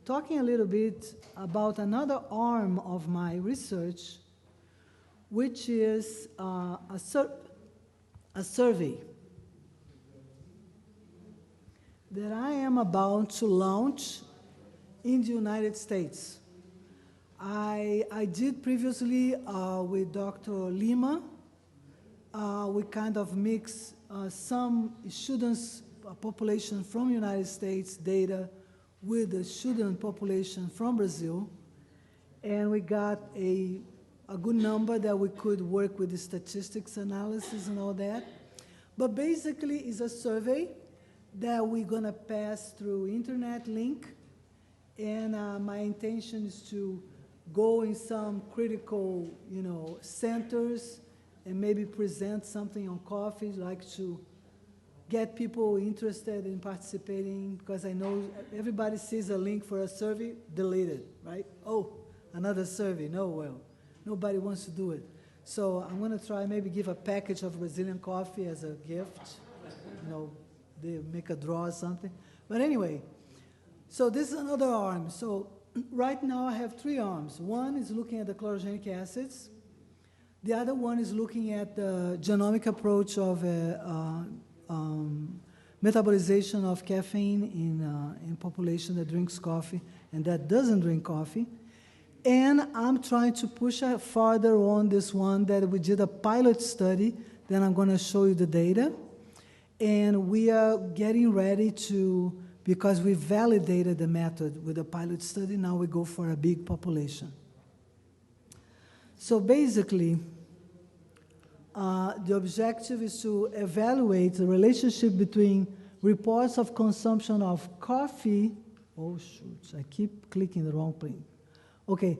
talking a little bit about another arm of my research, which is a survey that I am about to launch in the United States. I did previously with Dr. Lima. We kind of mix some students' population from United States data with the student population from Brazil, and we got a good number that we could work with the statistics analysis and all that. But basically, it's a survey that we're going to pass through internet link, and my intention is to go in some critical, centers and maybe present something on coffee, like to get people interested in participating, because I know everybody sees a link for a survey, delete it, right? Oh, another survey, no, well, nobody wants to do it. So I'm going to try maybe give a package of Brazilian coffee as a gift, they make a draw or something. But anyway, so this is another arm. So right now I have 3 arms. One is looking at the chlorogenic acids. The other one is looking at the genomic approach of metabolization of caffeine in population that drinks coffee and that doesn't drink coffee. And I'm trying to push farther on this one that we did a pilot study, then I'm going to show you the data. And we are getting ready to, because we validated the method with a pilot study, now we go for a big population. So basically, the objective is to evaluate the relationship between reports of consumption of coffee. Oh, shoot, I keep clicking the wrong thing. Okay,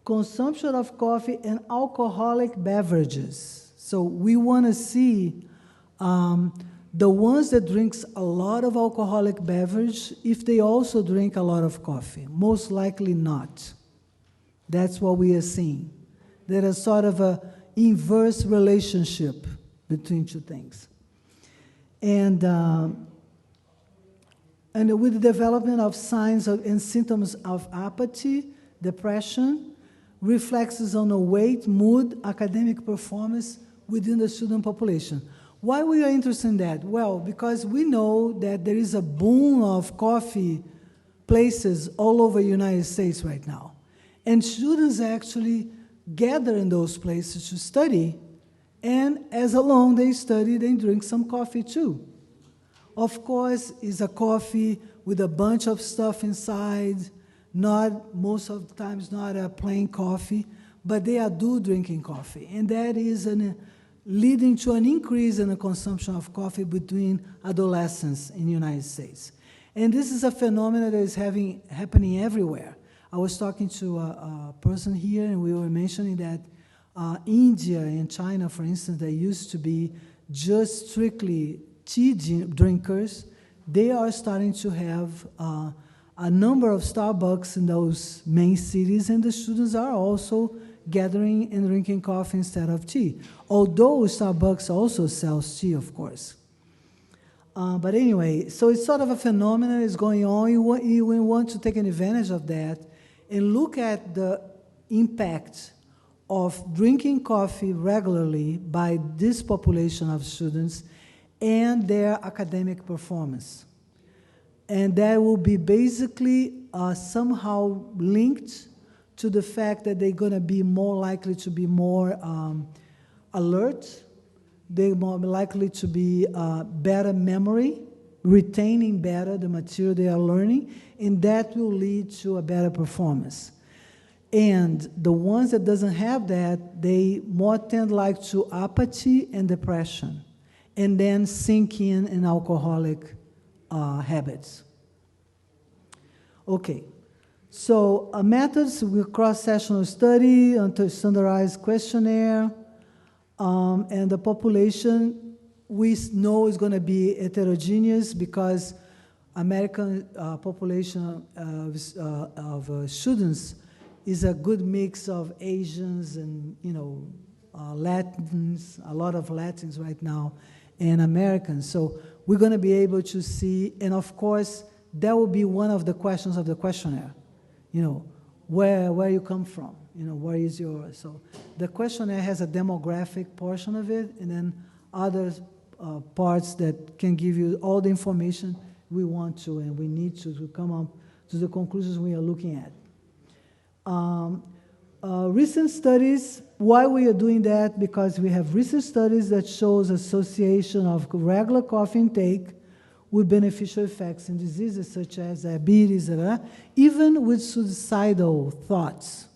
consumption of coffee and alcoholic beverages. So we want to see the ones that drinks a lot of alcoholic beverage, if they also drink a lot of coffee. Most likely not. That's what we are seeing. There is sort of a inverse relationship between two things. And with the development of signs and symptoms of apathy, depression, reflexes on the weight, mood, academic performance within the student population. Why we are interested in that? Well, because we know that there is a boom of coffee places all over the United States right now. And students actually gather in those places to study, and as along they study, they drink some coffee too. Of course, it's a coffee with a bunch of stuff inside, not, most of the times, not a plain coffee, but they are drinking coffee. And that is leading to an increase in the consumption of coffee between adolescents in the United States. And this is a phenomenon that is happening everywhere. I was talking to a person here, and we were mentioning that India and China, for instance, they used to be just strictly tea drinkers. They are starting to have a number of Starbucks in those main cities, and the students are also gathering and drinking coffee instead of tea. Although Starbucks also sells tea, of course. But anyway, so it's sort of a phenomenon that's going on. You want to take advantage of that and look at the impact of drinking coffee regularly by this population of students and their academic performance. And that will be basically somehow linked to the fact that they're going to be more likely to be more alert, they're more likely to be better memory, retaining better the material they are learning, and that will lead to a better performance. And the ones that doesn't have that, they more tend like to apathy and depression, and then sink in alcoholic habits. Okay, so methods with cross-sectional study, standardized questionnaire, and the population we know is going to be heterogeneous because American population of students is a good mix of Asians and, Latins, a lot of Latins right now, and Americans. So we're going to be able to see, and of course, that will be one of the questions of the questionnaire. You know, where you come from, you know, where is your, so the questionnaire has a demographic portion of it, and then other parts that can give you all the information we want to and we need to come up to the conclusions we are looking at. Recent studies, why we are doing that? Because we have recent studies that shows association of regular coffee intake with beneficial effects in diseases such as diabetes, even with suicidal thoughts,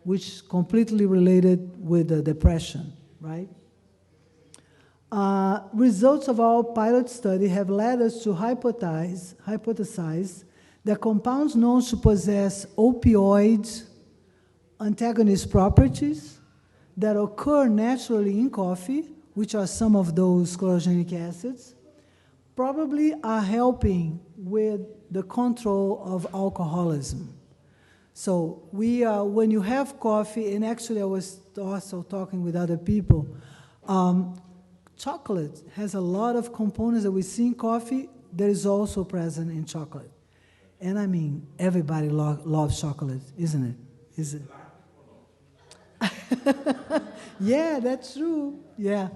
which completely related with depression, right? Results of our pilot study have led us to hypothesize that compounds known to possess opioid antagonist properties that occur naturally in coffee, which are some of those chlorogenic acids, probably are helping with the control of alcoholism. So when you have coffee, and actually I was also talking with other people, chocolate has a lot of components that we see in coffee that is also present in chocolate. And I mean, everybody loves chocolate, isn't it? Is it? Yeah, that's true. Yeah.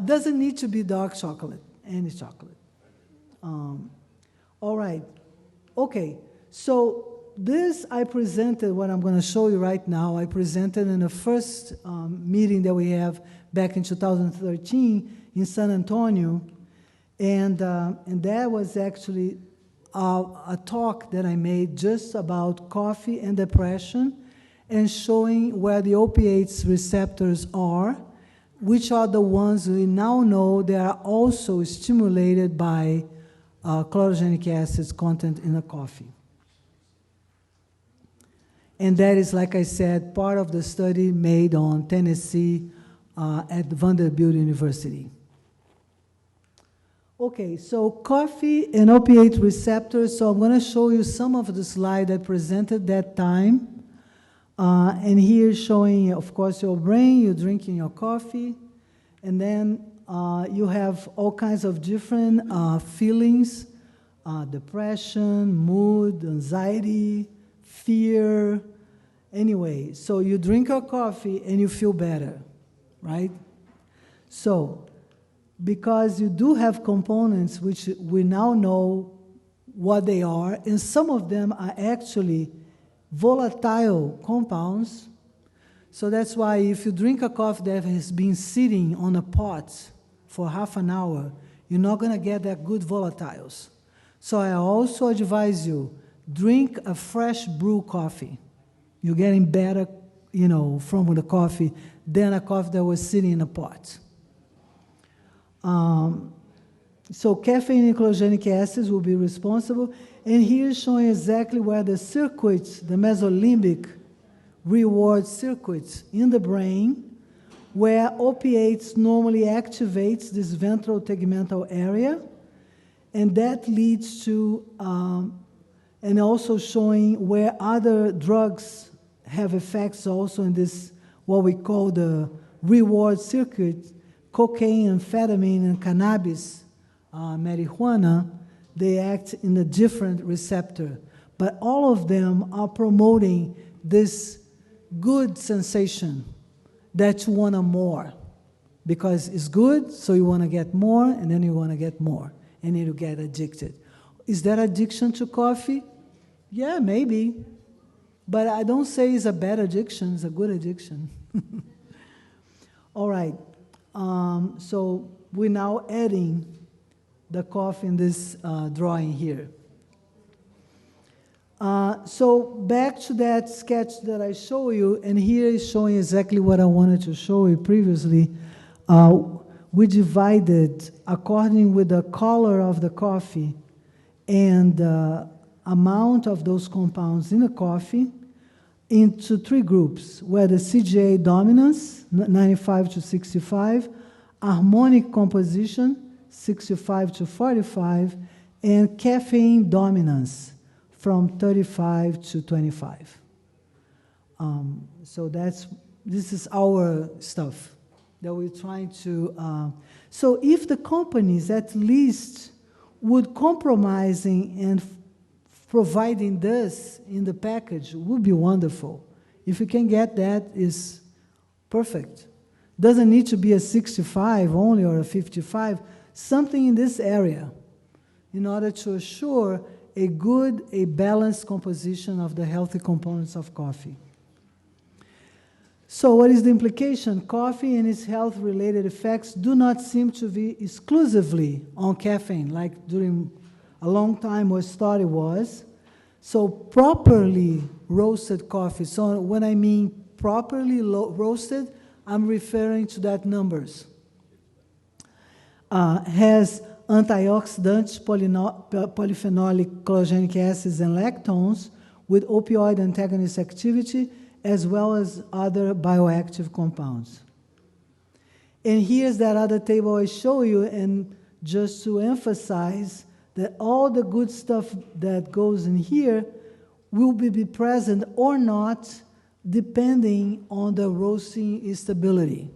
Doesn't need to be dark chocolate, any chocolate. All right. Okay. So this I presented, what I'm going to show you right now, I presented in the first meeting that we have back in 2013 in San Antonio. And that was actually a talk that I made just about coffee and depression, and showing where the opiates receptors are, which are the ones we now know they are also stimulated by chlorogenic acids content in the coffee. And that is, like I said, part of the study made on Tennessee at Vanderbilt University. Okay, so coffee and opiate receptors. So I'm going to show you some of the slides I presented that time. And here showing, of course, your brain, you're drinking your coffee, and then you have all kinds of different feelings, depression, mood, anxiety, fear. Anyway, so you drink your coffee and you feel better, right? So, because you do have components which we now know what they are, and some of them are actually volatile compounds. So that's why if you drink a coffee that has been sitting on a pot for half an hour, you're not going to get that good volatiles. So I also advise you, drink a fresh brew coffee. You're getting better, you know, from the coffee than a coffee that was sitting in a pot. So caffeine and chlorogenic acids will be responsible. And here is showing exactly where the circuits, the mesolimbic reward circuits in the brain, where opiates normally activates this ventral tegmental area, and that leads to, and also showing where other drugs have effects also in this, what we call the reward circuit, cocaine, amphetamine, and cannabis, marijuana, they act in a different receptor. But all of them are promoting this good sensation that you want more. Because it's good, so you want to get more, and then you want to get more. And then you get addicted. Is that addiction to coffee? Yeah, maybe. But I don't say it's a bad addiction, it's a good addiction. All right. So we're now adding the coffee in this drawing here. So back to that sketch that I show you, and here is showing exactly what I wanted to show you previously. We divided, according with the color of the coffee and the amount of those compounds in the coffee, into three groups, where the CGA dominance, 95 to 65, harmonic composition, 65 to 45, and caffeine dominance from 35 to 25. So this is our stuff that we're trying to. So if the companies at least would compromising and providing this in the package would be wonderful. If you can get that, is perfect. Doesn't need to be a 65 only or a 55, something in this area in order to assure a good, a balanced composition of the healthy components of coffee. So what is the implication? Coffee and its health-related effects do not seem to be exclusively on caffeine, like during a long time our study was. So properly roasted coffee, so when I mean properly roasted, I'm referring to that numbers. Has antioxidants, polyphenolic chlorogenic acids, and lactones with opioid antagonist activity, as well as other bioactive compounds. And here's that other table I show you, and just to emphasize that all the good stuff that goes in here will be present or not, depending on the roasting stability.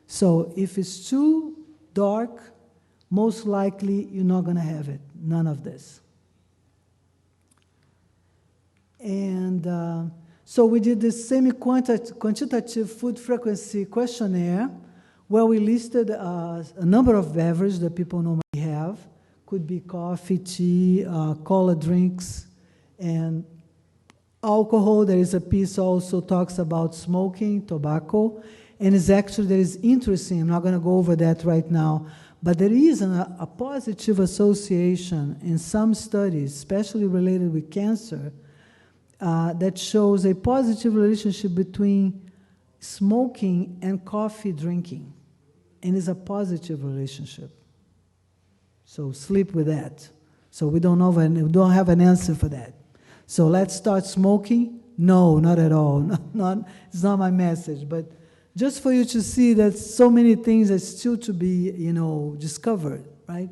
So if it's too dark, most likely you're not going to have it, none of this. And so we did this semi-quantitative food frequency questionnaire where we listed a number of beverages that people normally have. Could be coffee, tea, cola drinks, and alcohol. There is a piece also talks about smoking, tobacco, and it's actually, that is interesting. I'm not going to go over that right now, but there is a positive association in some studies, especially related with cancer, that shows a positive relationship between smoking and coffee drinking, and it's a positive relationship. So sleep with that. So we don't have an answer for that. So let's start smoking? No, not at all. It's not my message. But just for you to see that so many things are still to be, discovered, right?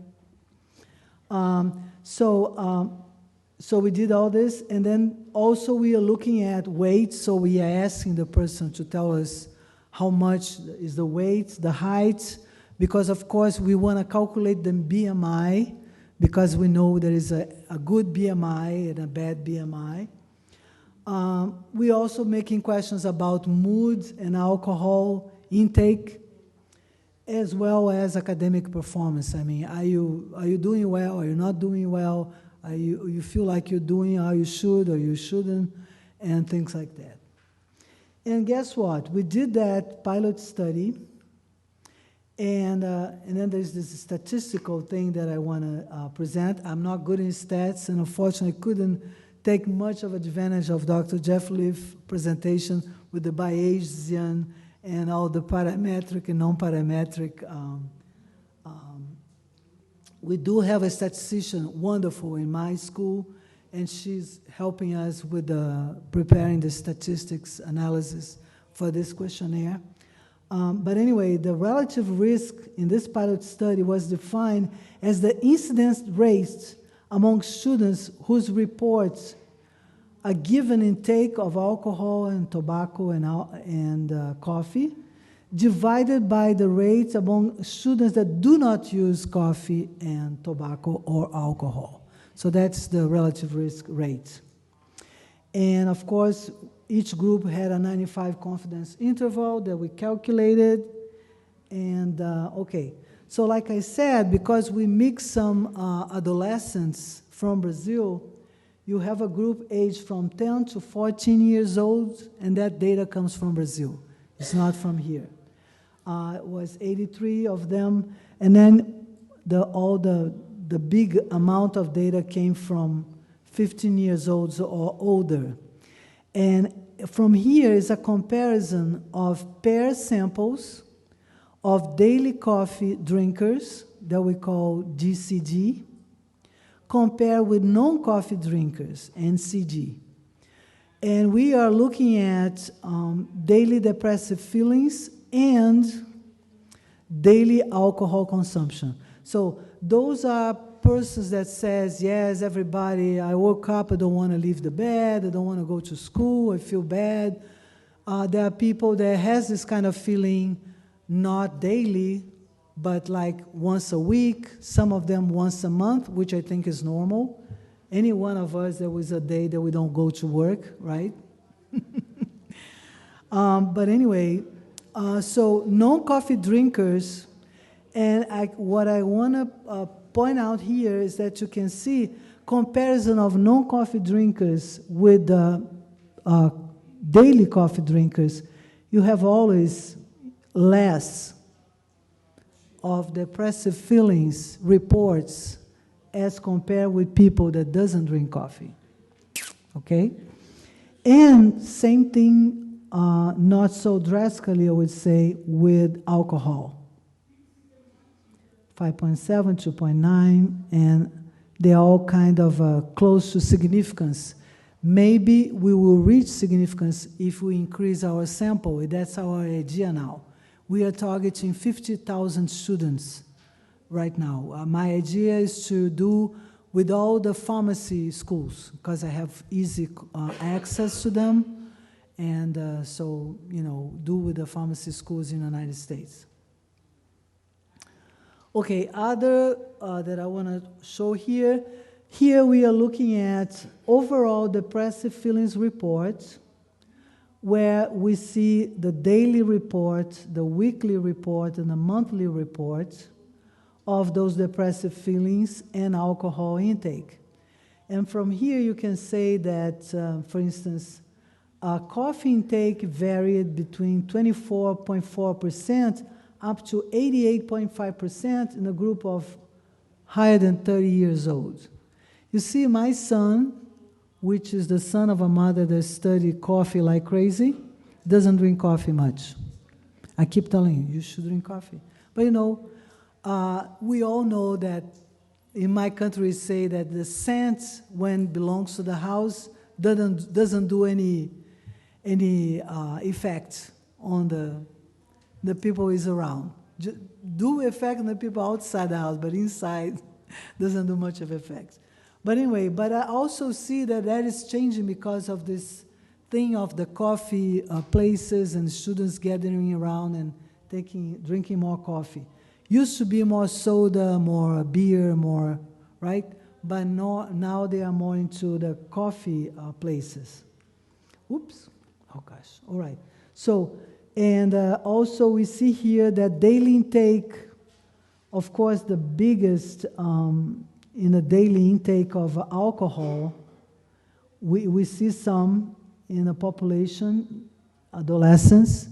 So we did all this, and then also we are looking at weight. So we are asking the person to tell us how much is the weight, the height, because of course we want to calculate the BMI, because we know there is a good BMI and a bad BMI. We also making questions about mood and alcohol intake, as well as academic performance. I mean, are you doing well? Are you not doing well? You feel like you're doing how you should or you shouldn't, and things like that. And guess what? We did that pilot study. And then there's this statistical thing that I want to present. I'm not good in stats, and unfortunately couldn't take much of advantage of Dr. Jeff Leaf's presentation with the Bayesian and all the parametric and non-parametric. We do have a statistician, wonderful, in my school, and she's helping us with preparing the statistics analysis for this questionnaire. But anyway, the relative risk in this pilot study was defined as the incidence rate among students whose reports a given intake of alcohol and tobacco and coffee, divided by the rate among students that do not use coffee and tobacco or alcohol. So that's the relative risk rate. And of course, each group had a 95 confidence interval that we calculated. And okay, so like I said, because we mixed some adolescents from Brazil, you have a group aged from 10 to 14 years old, and that data comes from Brazil. It's not from here. It was 83 of them, and then all the big amount of data came from 15 years old or older. And from here is a comparison of pair samples of daily coffee drinkers that we call DCD, compared with non-coffee drinkers, NCD. And we are looking at daily depressive feelings and daily alcohol consumption. So those are persons that says, yes, everybody, I woke up, I don't want to leave the bed, I don't want to go to school, I feel bad. There are people that has this kind of feeling, not daily, but like once a week, some of them once a month, which I think is normal. Any one of us, there was a day that we don't go to work, right? But anyway, so non-coffee drinkers, and what I want to point out here is that you can see comparison of non-coffee drinkers with daily coffee drinkers. You have always less of depressive feelings reports as compared with people that doesn't drink coffee, okay? And same thing, not so drastically, I would say, with alcohol. 5.7, 2.9, and they're all kind of close to significance. Maybe we will reach significance if we increase our sample. That's our idea now. We are targeting 50,000 students right now. My idea is to do with all the pharmacy schools, because I have easy access to them, and so, you know, do with the pharmacy schools in the United States. Okay, other that I want to show here. Here we are looking at overall depressive feelings report, where we see the daily report, the weekly report, and the monthly report of those depressive feelings and alcohol intake. And from here you can say that, for instance, coffee intake varied between 24.4% up to 88.5% in a group of higher than 30 years old. You see, my son, which is the son of a mother that studied coffee like crazy, doesn't drink coffee much. I keep telling him, you should drink coffee. But you know, we all know that in my country we say that the scent, when belongs to the house, doesn't do any effect on the people is around. Do effect on the people outside the house, but inside doesn't do much of effect. But anyway, but I also see that is changing because of this thing of the coffee places and students gathering around and drinking more coffee. Used to be more soda, more beer, more, right? But now they are more into the coffee places. Oops. Oh, gosh. All right. So, and also we see here that daily intake, of course, the biggest in the daily intake of alcohol, we see some in the population, adolescents,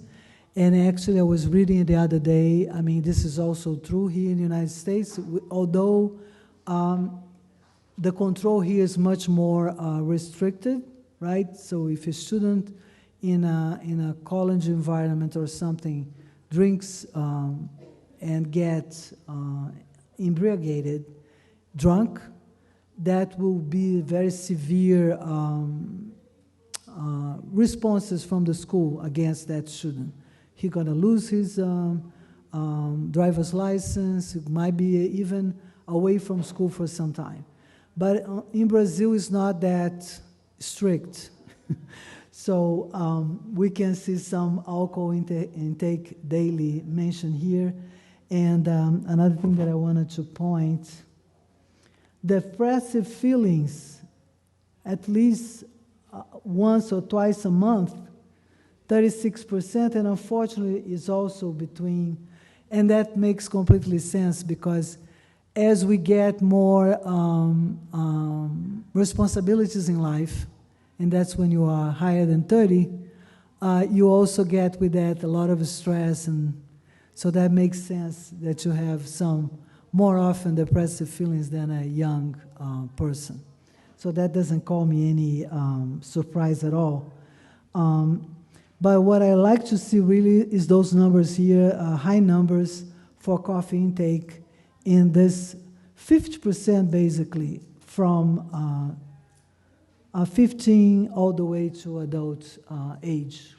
and actually I was reading the other day, I mean, this is also true here in the United States, although the control here is much more restricted, right? So if a student in a college environment or something drinks and gets inebriated, drunk, that will be very severe responses from the school against that student. He's going to lose his driver's license, might be even away from school for some time. But in Brazil, it's not that strict. So we can see some alcohol intake daily mentioned here. And another thing that I wanted to point, depressive feelings, at least once or twice a month, 36%, and unfortunately is also between, and that makes completely sense because as we get more responsibilities in life, and that's when you are higher than 30, you also get with that a lot of stress, and so that makes sense that you have some more often depressive feelings than a young person. So that doesn't cause me any surprise at all. But what I like to see really is those numbers here, high numbers for coffee intake in this 50% basically from 15 all the way to adult age.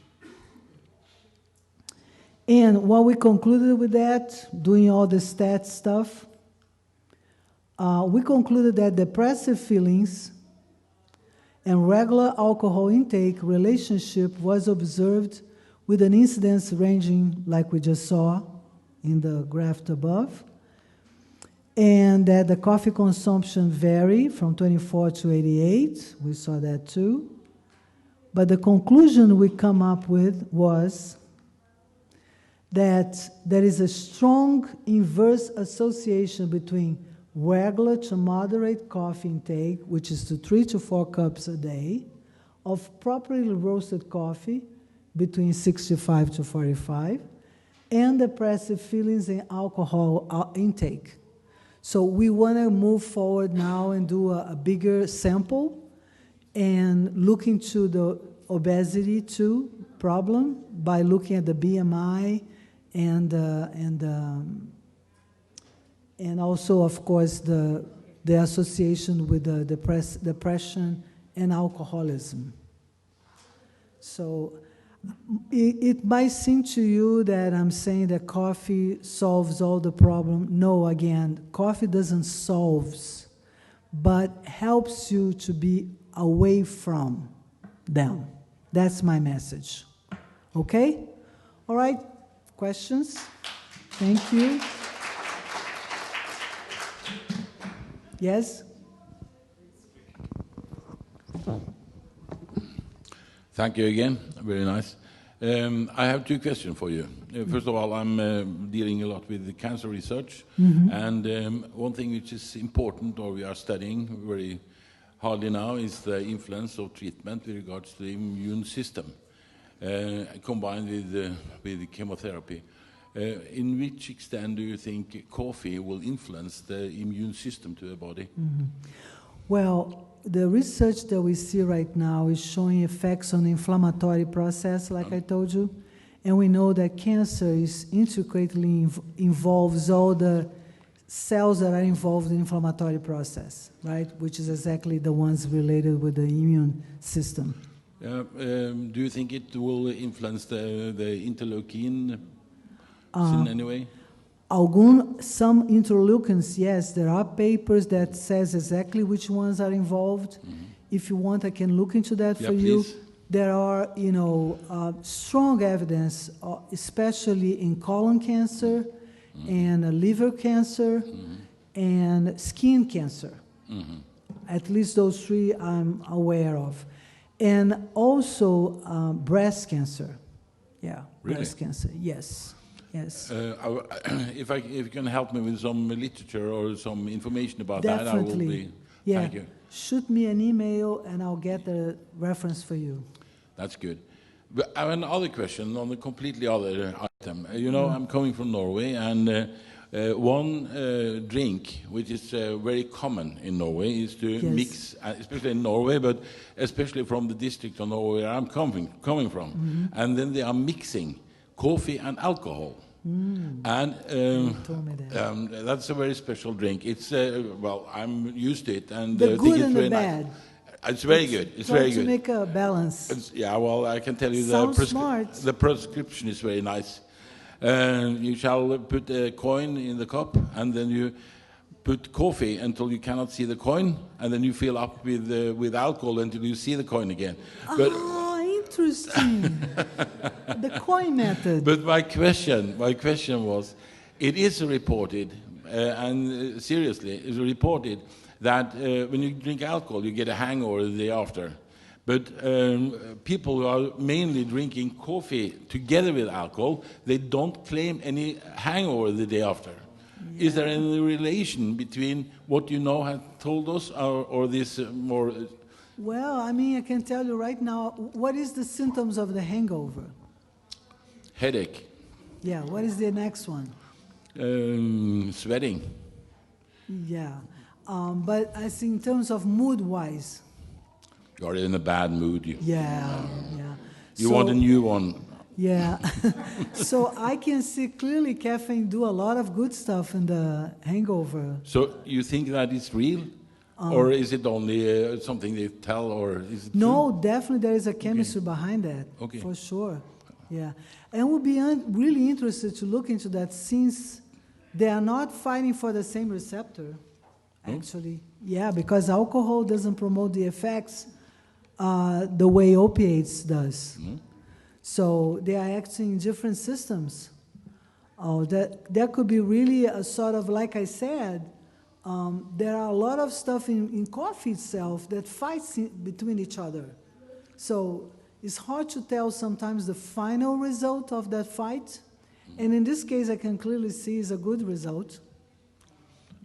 And what we concluded with that, doing all the stats stuff, we concluded that depressive feelings and regular alcohol intake relationship was observed with an incidence ranging, like we just saw, in the graph above, and that the coffee consumption varied from 24 to 88. We saw that too. But the conclusion we come up with was that there is a strong inverse association between regular to moderate coffee intake, which is to 3 to 4 cups a day, of properly roasted coffee between 65 to 45, and depressive feelings and alcohol intake. So we want to move forward now and do a bigger sample and look into the obesity too problem by looking at the BMI and also, of course, the association with the depression and alcoholism. So it might seem to you that I'm saying that coffee solves all the problem. No, again, coffee doesn't solve, but helps you to be away from them. That's my message. Okay? All right? Questions? Thank you. Yes? Thank you again. Very nice. I have 2 questions for you. First of all, I'm dealing a lot with the cancer research, and one thing which is important, or we are studying very hardly now, is the influence of treatment with regards to the immune system, combined with chemotherapy. In which extent do you think coffee will influence the immune system to the body? Well, the research that we see right now is showing effects on the inflammatory process, like I told you, and we know that cancer is intricately involves all the cells that are involved in the inflammatory process, right? Which is exactly the ones related with the immune system. Do you think it will influence the interleukin in any way? Some interleukins, yes, there are papers that says exactly which ones are involved. If you want, I can look into that for you. Please. There are, strong evidence, especially in colon cancer and liver cancer and skin cancer. At least those 3 I'm aware of. And also breast cancer. Yeah, really? Breast cancer, yes. Yes. If you can help me with some literature or some information about Definitely. that, I will be. Yeah. Thank you. Shoot me an email and I'll get the reference for you. That's good. But I have another question on a completely other item. I'm coming from Norway, and one drink which is very common in Norway is to mix, especially in Norway, but especially from the district of Norway where I'm coming from. And then they are mixing coffee and alcohol. And that's a very special drink. It's I'm used to it, and the good and the bad. Nice. It's very good. It's very good. To make a balance. I can tell you the prescription is very nice. You shall put a coin in the cup, and then you put coffee until you cannot see the coin, and then you fill up with alcohol until you see the coin again. But interesting. The coin method. But my question was, it is reported, and seriously, it's reported that when you drink alcohol, you get a hangover the day after. But people who are mainly drinking coffee together with alcohol, they don't claim any hangover the day after. Yeah. Is there any relation between what you know have told us, or this more? Well, I can tell you right now, what is the symptoms of the hangover? Headache. Yeah, what is the next one? Sweating. Yeah, but I think in terms of mood-wise. You're in a bad mood. Yeah. You want a new one. Yeah. So I can see clearly caffeine do a lot of good stuff in the hangover. So you think that is real? Or is it only something they tell, or is it No, true? definitely there is a chemistry behind that, for sure. Yeah, and we'll be really interested to look into that, since they are not fighting for the same receptor, actually. Yeah, because alcohol doesn't promote the effects the way opiates does. So they are acting in different systems. Oh, that could be really a sort of, like I said, there are a lot of stuff in coffee itself that fights between each other. So it's hard to tell sometimes the final result of that fight. And in this case, I can clearly see it's a good result.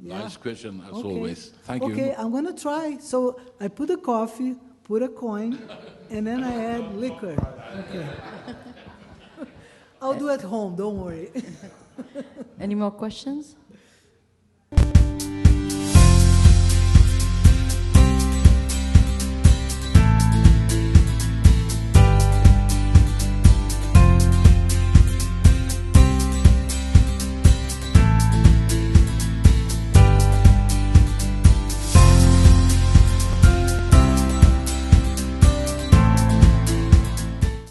Yeah. Nice question, as Okay. always. Thank you. Okay, I'm going to try. So I put a coffee, put a coin, and then I add liquor. Okay. I'll do at home, don't worry. Any more questions?